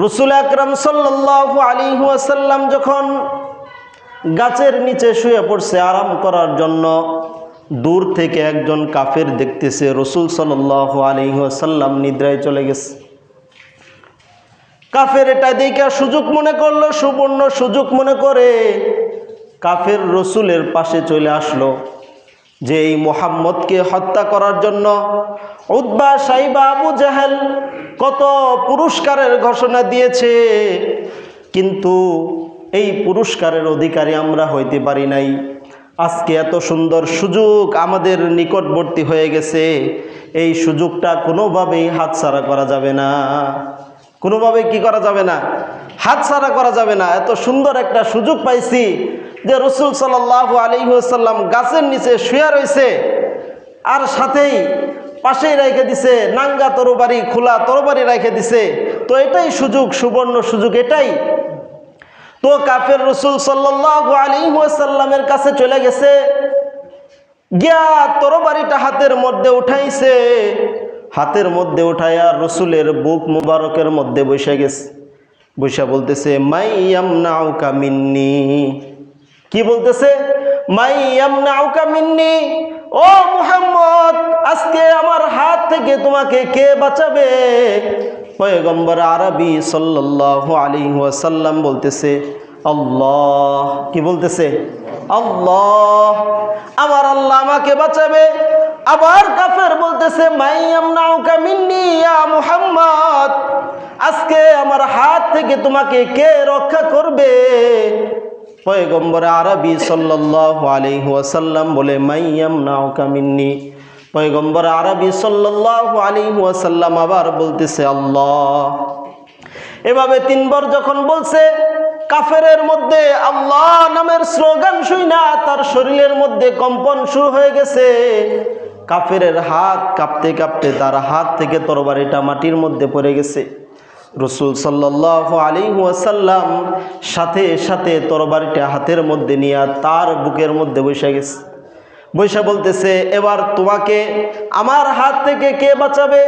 রাসূল আকরাম সাল্লাল্লাহু আলাইহি ওয়াসাল্লাম যখন গাছের নিচে শুয়ে পড়ছে আরাম করার জন্য, দূর থেকে একজন কাফের দেখতেছে রাসূল সাল্লাল্লাহু আলাইহি ওয়াসাল্লাম নিদ্রায় চলে গেছে। কাফের এটা দেখে সুযোগ মনে করলো, সুবর্ণ সুযোগ মনে করে কাফের রাসূলের পাশে চলে আসলো যে এই মুহাম্মদকে হত্যা করার জন্য উতবা, সাইবা, আবু জাহেল কত পুরস্কারের ঘোষণা দিয়েছে, কিন্তু এই পুরস্কারের অধিকারী আমরা হইতে পারি নাই। আজকে এত সুন্দর সুযোগ আমাদের নিকটবর্তী হয়ে গেছে, এই সুযোগটা কোনোভাবেই হাতছাড়া করা যাবে না। কোনোভাবেই কি করা যাবে না? হাতছাড়া করা যাবে না। এত সুন্দর একটা সুযোগ পাইছি যে রাসূল সাল্লাল্লাহু আলাইহি ওয়াসাল্লাম গাছের নিচে শুয়ে রয়েছে, আর সাথেই পাশেই রেখে দিছে নাঙ্গা তরবারি, খোলা তরবারি রেখে দিছে। তো এটাই সুযোগ, সুবর্ণ সুযোগ এটাই। তো কাফের রাসূল সাল্লাল্লাহু আলাইহি ওয়াসাল্লামের কাছে চলে গেছে, গিয়া তরবারিটা হাতের মধ্যে উঠাইছে, হাতের মধ্যে উঠাইয়া রাসূলের বুক মুবারকের মধ্যে বসে গেছে। বসে বলতেছে মাই ইয়ামনাউকা মিন্নি। কি বলতেছে? মাই ইয়ামনাউকা মিন্নি, ও মুহাম্মদ আজকে আমার হাত থেকে তোমাকে কে বাঁচাবে? পয়গম্বর আরবি সাল্লাল্লাহু আলাইহি ওয়াসাল্লাম বলতেছে আল্লাহ। কি বলতেছে? আল্লাহ, আমার আল্লাহ আমাকে বাঁচাবে। আবার কাফের বলতেছে মাই ইয়ামনাউকা মিন্নি ইয়া মুহাম্মদ, আজকে আমার হাত থেকে তোমাকে কে রক্ষা করবে? পয়গম্বর আরবি সাল্লাল্লাহু আলাইহি ওয়াসাল্লাম বলে মাই ইয়ামনাউকা মিন্নি। পয়গম্বর আরবি সাল্লাল্লাহু আলাইহি ওয়াসাল্লাম আবার বলতেছে আল্লাহ। এভাবে তিনবার যখন বলছে, কাফেরের মধ্যে আল্লাহ নামের স্লোগান শুনা তার শরীরের মধ্যে কম্পন শুরু হয়ে গেছে। কাফেরের হাত কাঁপতে কাঁপতে তার হাত থেকে তরবারিটা মাটির মধ্যে পড়ে গেছে। রাসূল সাল্লাল্লাহু আলাইহি ওয়াসাল্লাম সাথে সাথে তরবারিটা হাতের মধ্যে নিয়ে তার বুকের মধ্যে বসে গেছে। বৈশা বলতেছে এবার তোমাকে আমার হাত থেকে কে বাঁচাবে?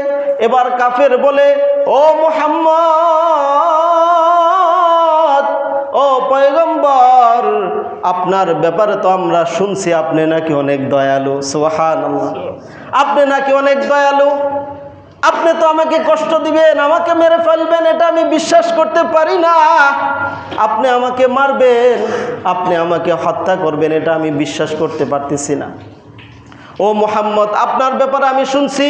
এবার কাফের বলে ও মুহাম্মদ, ও পয়গম্বর, আপনার ব্যাপারে তো আমরা শুনছি আপনি নাকি অনেক দয়ালু। সুবহানাল্লাহ, আপনি নাকি অনেক দয়ালু। আপনি তো আমাকে কষ্ট দিবেন, আমাকে মেরে ফেলবেন, এটা আমি বিশ্বাস করতে পারি না। আপনি আমাকে মারবেন, আপনি আমাকে হত্যা করবেন, এটা আমি বিশ্বাস করতে পারতেছি না। ও মুহাম্মদ, আপনার ব্যাপারে আমি শুনছি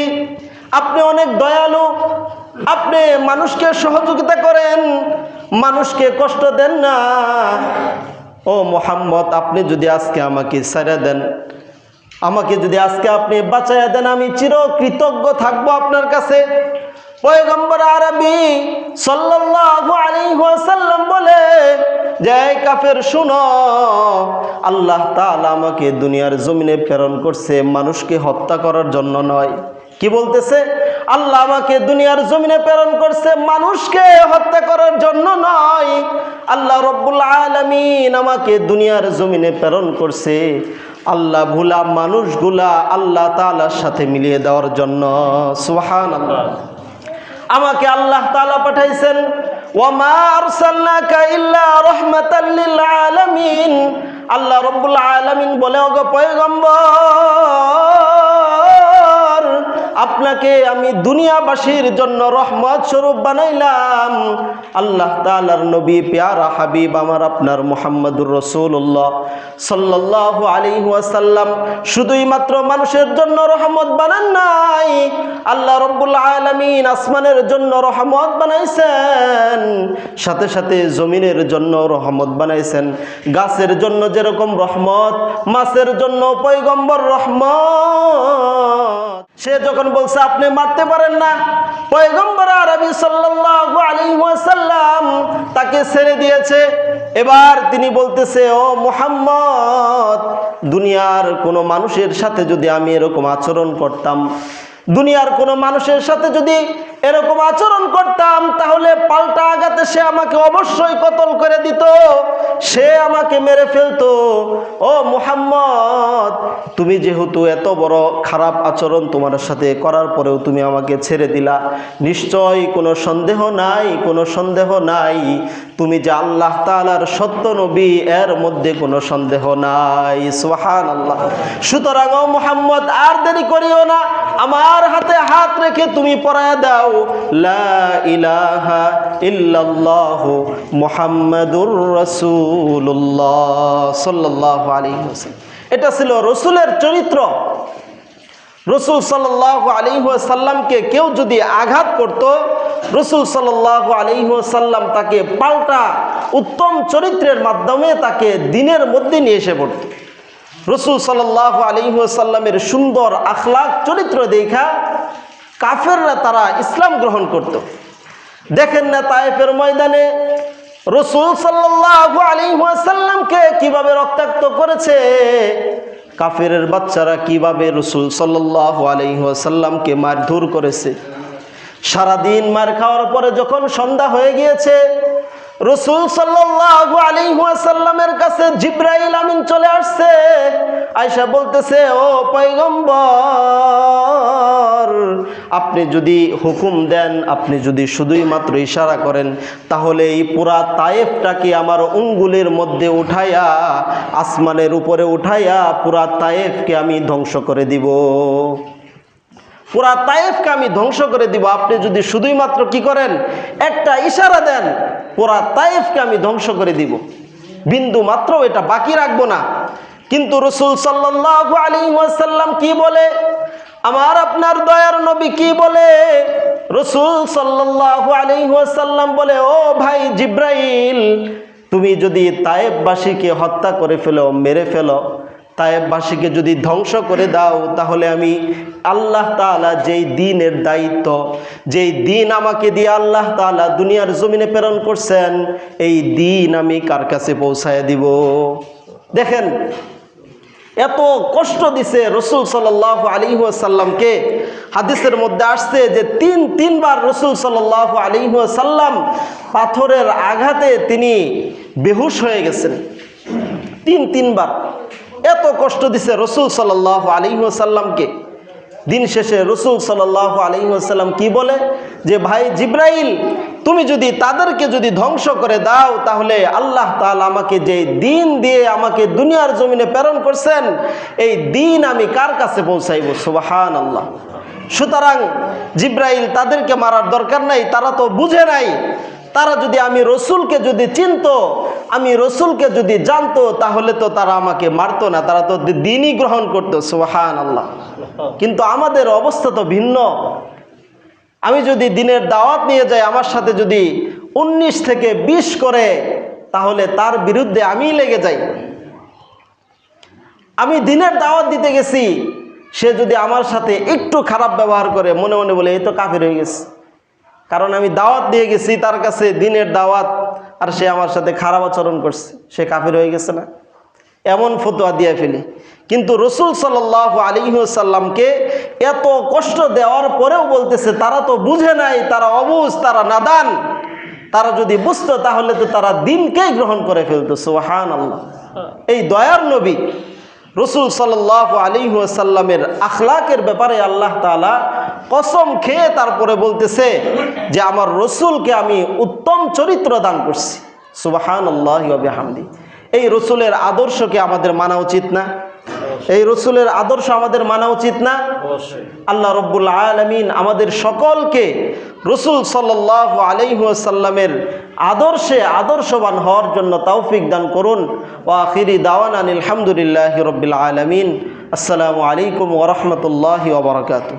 আপনি অনেক দয়ালু, আপনি মানুষকে সহযোগিতা করেন, মানুষকে কষ্ট দেন না। ও মুহাম্মদ, আপনি যদি আজকে আমাকে ছেড়ে দেন, আমাকে যদি আজকে আপনি বাঁচাইয়া দেন, আমি চিরকৃতজ্ঞ থাকবো আপনার কাছে। পয়গম্বর আরবি সাল্লাল্লাহু আলাইহি ওয়াসাল্লাম বলে যে কাফের শুনো, আল্লাহ তাআলা আমাকে দুনিয়ার জমিনে প্রেরণ করছে মানুষকে হত্যা করার জন্য নয়। কি বলতেছে? আল্লাহ আমাকে দুনিয়ার জমিনে প্রেরণ করছে মানুষকে হত্যা করার জন্য নয়। আল্লাহ রব্বুল আলামিন আমাকে দুনিয়ার জমিনে প্রেরণ করছে আল্লাহ ভুলা মানুষগুলা আল্লাহ তাআলার সাথে মিলিয়ে দেওয়ার জন্য। সুবহানাল্লাহ, আমাকে আল্লাহ তাআলা পাঠাইছেন ওয়া মা আরসালনাকা ইল্লা রাহমাতাল লিল আলামিন। আল্লাহ রব্বুল আলামিন বলে ওগো পয়গম্বর, আপনাকে আমি দুনিয়াবাসীর জন্য রহমত স্বরূপ বানাইলাম। আল্লাহ তাআলার নবী প্যারা হাবিব আমার আপনার মুহাম্মদুর রাসূলুল্লাহ সাল্লাল্লাহু আলাইহি ওয়াসাল্লাম শুধুই মাত্র মানুষের জন্য রহমত বানান নাই, আল্লাহ রব্বুল আলামিন আসমানের জন্য রহমত বানাইছেন, সাথে সাথে জমিনের জন্য রহমত বানাইছেন। গাছের জন্য যেরকম রহমত, মাছের জন্য পয়গম্বর রহমত। সে যখন বলছে আপনি মারতে পারেন না, পয়গম্বর আরবি সাল্লাল্লাহু আলাইহি ওয়াসাল্লাম তাকে ছেড়ে দিয়েছে। এবার তিনি বলতেছে ও মুহাম্মদ, দুনিয়ার কোনো মানুষের সাথে যদি আমি এরকম আচরণ করতাম, দুনিয়ার কোনো মানুষের সাথে যদি এরকম আচরণ করতাম, তাহলে পাল্টা আঘাত বাংলাদেশে আমাকে অবশ্যই কতল করে দিত, সে আমাকে মেরে ফেলতো। ও মুহাম্মদ, তুমি যেহেতু এত বড় খারাপ আচরণ তোমার সাথে করার পরেও তুমি আমাকে ছেড়ে দিলা, নিশ্চয়ই কোনো সন্দেহ নাই, কোনো সন্দেহ নাই তুমি যে আল্লাহ তাআলার সত্য নবী, এর মধ্যে কোনো সন্দেহ নাই। সুবহানাল্লাহ। সুতরাং ও মুহাম্মদ, আর দেরি করিও না, আমার হাতে হাত রেখে তুমি পড়ায়া দাও লা ইলাহা ইল্লাল্লাহু মুহাম্মাদুর রাসূলুল্লাহ সাল্লাল্লাহু আলাইহি ওয়াসাল্লাম। এটা ছিল রসুলের চরিত্র। রসুল সাল্লাল্লাহু আলাইহি ওয়াসাল্লামকে কেউ যদি আঘাত করত, রসুল সাল্লাল্লাহু আলাইহি ওয়াসাল্লাম তাকে পাল্টা উত্তম চরিত্রের মাধ্যমে তাকে দ্বীনের মধ্যে নিয়ে এসে পড়ত। রসুল সাল্লাল্লাহু আলাইহি ওয়াসাল্লামের সুন্দর আখলাক চরিত্র দেখা কাফেররা তারা ইসলাম গ্রহণ করত। দেখেন না তায়েফের ময়দানে রসুল সাল্লাল্লাহু আলাইহি ওয়াসাল্লামকে কিভাবে রক্তাক্ত করেছে, কাফেরের বাচ্চারা কিভাবে রসুল সাল্লাল্লাহু আলাইহি ওয়াসাল্লামকে মারধর করেছে। সারাদিন মার খাওয়ার পরে যখন সন্ধ্যা হয়ে গিয়েছে, রসুল সাল্লাল্লাহু আলাইহি ওয়াসাল্লামের কাছে জিবরাইল আমিন চলে আসছে। আয়েশা বলতেছে, ও পয়গম্বর, আপনি যদি হুকুম দেন, আপনি যদি শুধুই মাত্র ইশারা করেন, তাহলে এই পুরা তায়েফটাকে আমার আঙ্গুলের মধ্যে উঠাইয়া, আসমানের উপরে উঠাইয়া পুরা তায়েফকে আমি ধ্বংস করে দিব। পুরা তায়েফকে আমি ধ্বংস করে দিব। আপনি যদি শুধুই মাত্র কি করেন, একটা ইশারা দেন, পুরা তায়েফকে আমি ধ্বংস করে দিব, বিন্দু মাত্র এটা বাকি রাখবো না। কিন্তু রসুল সাল্লাল্লাহু আলাইহি ওয়াসাল্লাম কি বলে, আমার আপনার দয়ার নবী কি বলে? রসুল সাল্লাল্লাহু আলাইহি ওয়াসাল্লাম বলে, ও ভাই জিবরাইল, তুমি যদি তায়েফবাসীকে হত্যা করে ফেলো, মেরে ফেলো, তায়েফবাসীকে যদি ধ্বংস করে দাও, তাহলে আমি আল্লাহ তাআলা যেই দ্বীনের দায়িত্ব, যেই দ্বীন আমাকে দিয়ে আল্লাহ তাআলা দুনিয়ার জমিনে প্রেরণ করছেন, এই দ্বীন আমি কার কাছে পৌঁছায় দিব? দেখেন, এত কষ্ট দিছে রসুল সাল্লাল্লাহু আলাইহি ওয়াসাল্লামকে। হাদিসের মধ্যে আসছে যে তিনবার রসুল সাল্লাল্লাহু আলাইহি ওয়াসাল্লাম পাথরের আঘাতে তিনি বেহুশ হয়ে গেছেন। তিনবার এত কষ্ট দিছে রসুল সাল্লাল্লাহু আলাইহি ওয়াসাল্লামকে। দিন শেষে রসুল সাল্লাল্লাহু আলাইহি ওয়াসাল্লাম কি বলে যে, ভাই জিবরাইল, তুমি যদি তাদেরকে যদি ধ্বংস করে দাও, তাহলে আল্লাহ তাআলা আমাকে যে দ্বীন দিয়ে আমাকে দুনিয়ার জমিনে প্রেরণ করছেন, এই দ্বীন আমি কার কাছে পৌঁছাইব? সুবহানাল্লাহ। সুতরাং জিবরাইল তাদেরকে মারার দরকার নাই, তারা তো বুঝে নাই। তারা যদি আমি রসুলকে যদি চিনতো, আমি রসুলকে যদি জানতো, তাহলে তো তারা আমাকে মারতো না, তারা তো দ্বীনই গ্রহণ করতো। সুবহানাল্লাহ। কিন্তু আমাদের অবস্থা তো ভিন্ন। আমি যদি দ্বীনের দাওয়াত নিয়ে যাই, আমার সাথে যদি 19 থেকে 20 করে, তাহলে তার বিরুদ্ধে আমিই লেগে যাই। আমি দ্বীনের দাওয়াত দিতে গেছি, সে যদি আমার সাথে একটু খারাপ ব্যবহার করে, মনে মনে বলে এই তো কাফের হয়ে গেছে, কারণ আমি দাওয়াত দিয়ে গেছি তার কাছে দ্বীনের দাওয়াত, আর সে আমার সাথে খারাপ আচরণ করছে, সে কাফের হয়ে গেছে না? এমন ফতোয়া দিয়ে ফেলি। কিন্তু রসুল সাল্লাল্লাহু আলাইহি ওয়াসাল্লামকে এত কষ্ট দেওয়ার পরেও বলতেছে, তারা তো বুঝে নাই, তারা অবুঝ, তারা নাদান। তারা যদি বুঝতো, তাহলে তো তারা দ্বীনকেই গ্রহণ করে ফেলতো। সুবহানাল্লাহ। এই দয়ার নবী রসুল সাল্লাল্লাহু আলাইহি ওয়াসাল্লামের আখলাকের ব্যাপারে আল্লাহ তাআলা কসম খেয়ে তারপরে বলতেছে যে, আমার রসুলকে আমি উত্তম চরিত্র দান করছি। সুবহানাল্লাহি ওয়া বিহামদি। এই রসুলের আদর্শকে আমাদের মানা উচিত না? এই রসুলের আদর্শ আমাদের মানা উচিত না? আল্লাহ রব্বুল আলামিন আমাদের সকলকে রসুল সাল্লাল্লাহু আলাইহি ওয়াসাল্লামের আদর্শে আদর্শবান হওয়ার জন্য তৌফিক দান করুন। ওয়া আখিরি দাওয়ানা আলহামদুলিল্লাহি রাব্বিল আলামিন। আসসালামু আলাইকুম ওয়া রাহমাতুল্লাহি ওয়া বারাকাতুহু।